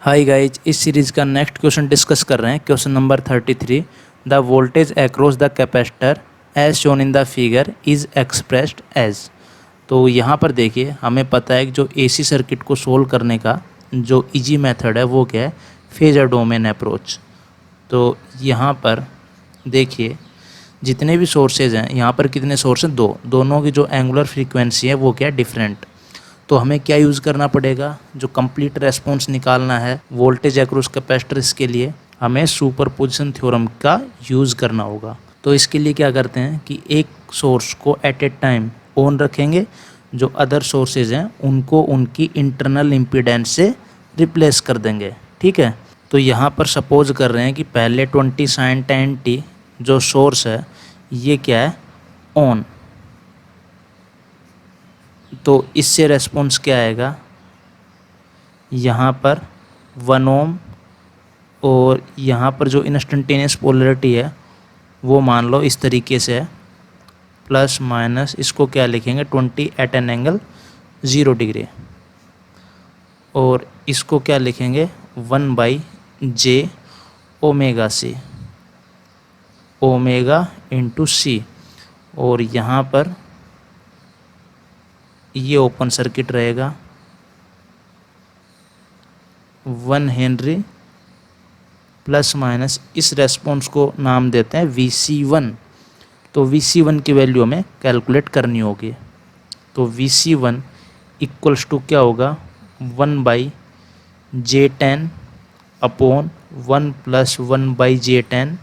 हाय guys, इस series का next question discuss कर रहे हैं। Question number 33। The voltage across the capacitor as shown in the figure is expressed as. तो यहाँ पर देखिए, हमें पता है कि जो एसी सर्किट को सोल्व करने का जो इजी मेथड है वो क्या है, फेजर डोमेन अप्रोच। तो यहाँ पर देखिए, जितने भी सोर्सेज हैं, यहाँ पर कितने सोर्स हैं, दोनों की जो एंगुलर फ्रीक्वेंसी है वो क्या है, डिफरेंट। तो हमें क्या यूज़ करना पड़ेगा, जो कंप्लीट रेस्पॉन्स निकालना है वोल्टेज अक्रॉस कैपेसिटर, इसके लिए हमें सुपरपोजिशन थ्योरम का यूज़ करना होगा। तो इसके लिए क्या करते हैं कि एक सोर्स को एट ए टाइम ऑन रखेंगे, जो अदर सोर्सेज हैं उनको उनकी इंटरनल इम्पीडेंस से रिप्लेस कर देंगे। ठीक है, तो यहाँ पर सपोज कर रहे हैं कि पहले 20 sin 10t जो सोर्स है ये क्या है, ऑन। तो इससे रेस्पॉन्स क्या आएगा, यहाँ पर 1 ओम, और यहाँ पर जो इंस्टेंटेनियस पोलरिटी है वो मान लो इस तरीके से है, प्लस माइनस इसको क्या लिखेंगे 20 एट एन एंगल 0 डिग्री, और इसको क्या लिखेंगे 1/j omega C, omega into C. और यहाँ पर ये ओपन सर्किट रहेगा, 1 हेनरी, प्लस माइनस इस रेस्पॉन्स को नाम देते हैं Vc1। तो Vc1 की वैल्यू हमें कैलकुलेट करनी होगी। तो Vc1 इक्वल्स टू क्या होगा, 1/j10 upon 1 plus 1/j10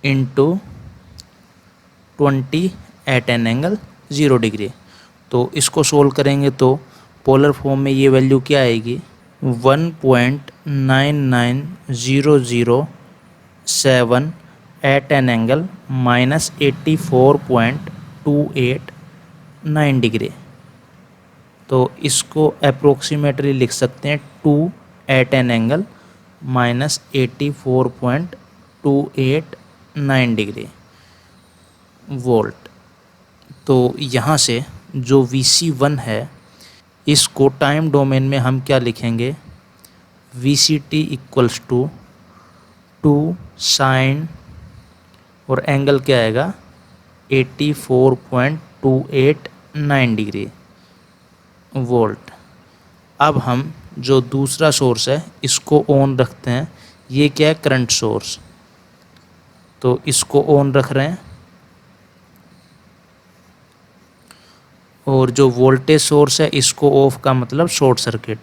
into 20 at an angle 0 degree. तो इसको सोल्व करेंगे तो पोलर फॉर्म में ये वैल्यू क्या आएगी, 1.99007 एट एन एंगल -84.289 डिग्री। तो इसको अप्रोक्सीमेटली लिख सकते हैं 2 at an angle -84.289 degree volt. तो यहाँ से जो Vc1 है इसको टाइम डोमेन में हम क्या लिखेंगे, Vct इक्वल्स टू 2 साइन, और एंगल क्या आएगा 84.289 डिग्री वोल्ट। अब हम जो दूसरा सोर्स है इसको ऑन रखते हैं, ये क्या है, करंट सोर्स। तो इसको ऑन रख रहे हैं, और जो वोल्टेज सोर्स है इसको ऑफ का मतलब शॉर्ट सर्किट।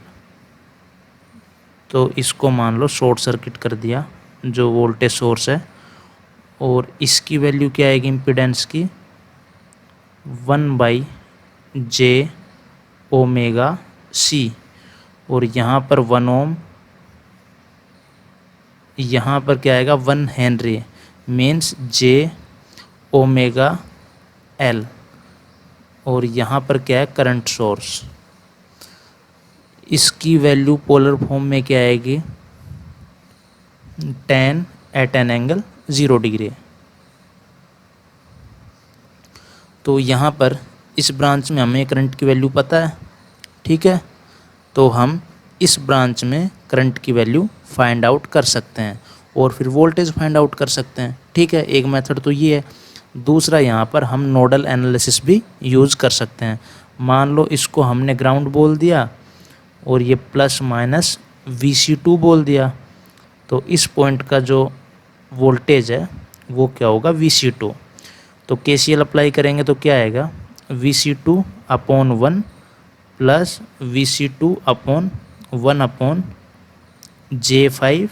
तो इसको मान लो शॉर्ट सर्किट कर दिया जो वोल्टेज सोर्स है, और इसकी वैल्यू क्या आएगी इम्पीडेंस की, 1/j ओमेगा सी, और यहाँ पर 1 ओम, यहाँ पर क्या आएगा 1 Henry, means j omega L, और यहाँ पर क्या है करंट सोर्स। इसकी वैल्यू पोलर फॉर्म में क्या आएगी, 10 एट एन एंगल 0 डिग्री। तो यहाँ पर इस ब्रांच में हमें करंट की वैल्यू पता है, ठीक है, तो हम इस ब्रांच में करंट की वैल्यू फाइंड आउट कर सकते हैं और फिर वोल्टेज फाइंड आउट कर सकते हैं। ठीक है, एक मेथड तो ये है। दूसरा, यहाँ पर हम नोडल एनालिसिस भी यूज़ कर सकते हैं। मान लो इसको हमने ग्राउंड बोल दिया और ये प्लस माइनस Vc2 बोल दिया, तो इस पॉइंट का जो वोल्टेज है वो क्या होगा, Vc2। तो KCL अप्लाई करेंगे तो क्या आएगा, Vc2 upon 1 plus Vc2 upon 1 upon J5,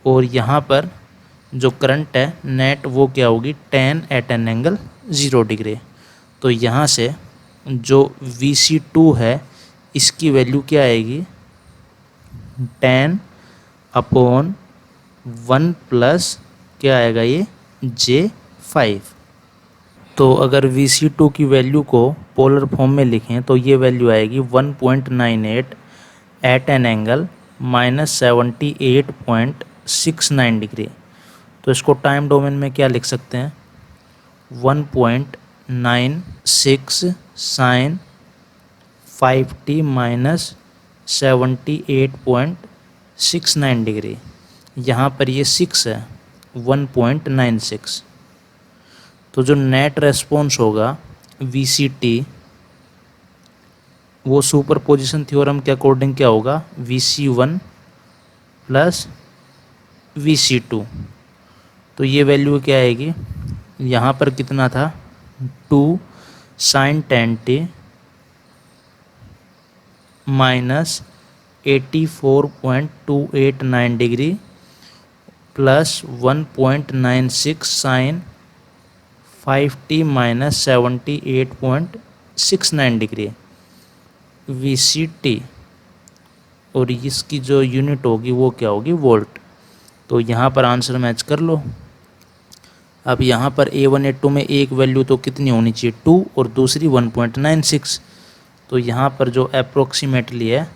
और यहाँ पर जो करंट है नेट वो क्या होगी 10 एट एन एंगल 0 डिग्री। तो यहाँ से जो Vc2 है इसकी वैल्यू क्या आएगी, 10 अपॉन 1 प्लस क्या आएगा ये J5। तो अगर Vc2 की वैल्यू को पोलर फॉर्म में लिखें तो ये वैल्यू आएगी 1.98 एट एन एंगल -78.69 डिग्री। तो इसको टाइम डोमेन में क्या लिख सकते हैं, 1.96 sin 5t 78.69 डिग्री, यहाँ पर ये 6 है 1.96। तो जो नेट रेस्पॉन्स होगा VCT वो सुपरपोजिशन थ्योरम के अकॉर्डिंग क्या होगा, VC1 प्लस VC2। तो ये वैल्यू क्या आएगी, यहाँ पर कितना था 2 sin 10t minus 84.289 degree plus 1.96 sine 5t minus 78.69 degree VCT, और इसकी जो यूनिट होगी वो क्या होगी, वोल्ट। तो यहाँ पर आंसर मैच कर लो। अब यहाँ पर A1 A2 में एक वैल्यू तो कितनी होनी चाहिए 2 और दूसरी 1.96, तो यहाँ पर जो अप्रोक्सीमेटली है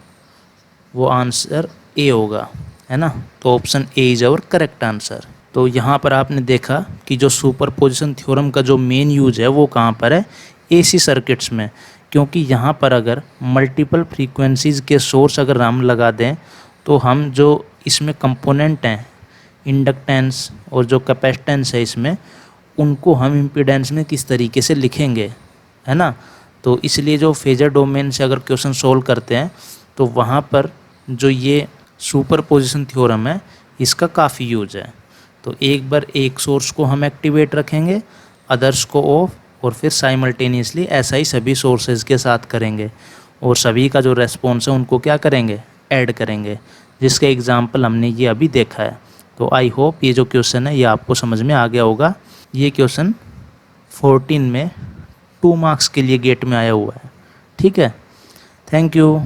वो आंसर A होगा, है ना। तो option A is our correct answer. तो यहाँ पर आपने देखा कि जो सुपरपोजिशन थ्योरम का जो मेन यूज है वो कहाँ पर है, AC सर्किट्स में, क्योंकि यहाँ पर अगर मल्टीपल फ्रीक्वेंसीज़ के सोर्स अगर हम लगा दें तो हम जो इसमें कंपोनेंट हैं इंडक्टेंस और जो कैपेसिटेंस है इसमें, उनको हम इम्पीडेंस में किस तरीके से लिखेंगे, है ना। तो इसलिए जो फेजर डोमेन से अगर क्वेश्चन सोल्व करते हैं तो वहाँ पर जो ये सुपरपोजिशन थ्योरम है इसका काफ़ी यूज है। तो एक बार एक सोर्स को हम एक्टिवेट रखेंगे, अदर्स को ऑफ, और फिर साइमल्टेनियसली ऐसा ही सभी सोर्सेज के साथ करेंगे और सभी का जो रेस्पॉन्स है उनको क्या करेंगे, ऐड करेंगे, जिसका एग्जाम्पल हमने ये अभी देखा है। तो आई होप ये जो क्वेश्चन है ये आपको समझ में आ गया होगा। ये क्वेश्चन 14 में 2 मार्क्स के लिए गेट में आया हुआ है। ठीक है, थैंक यू।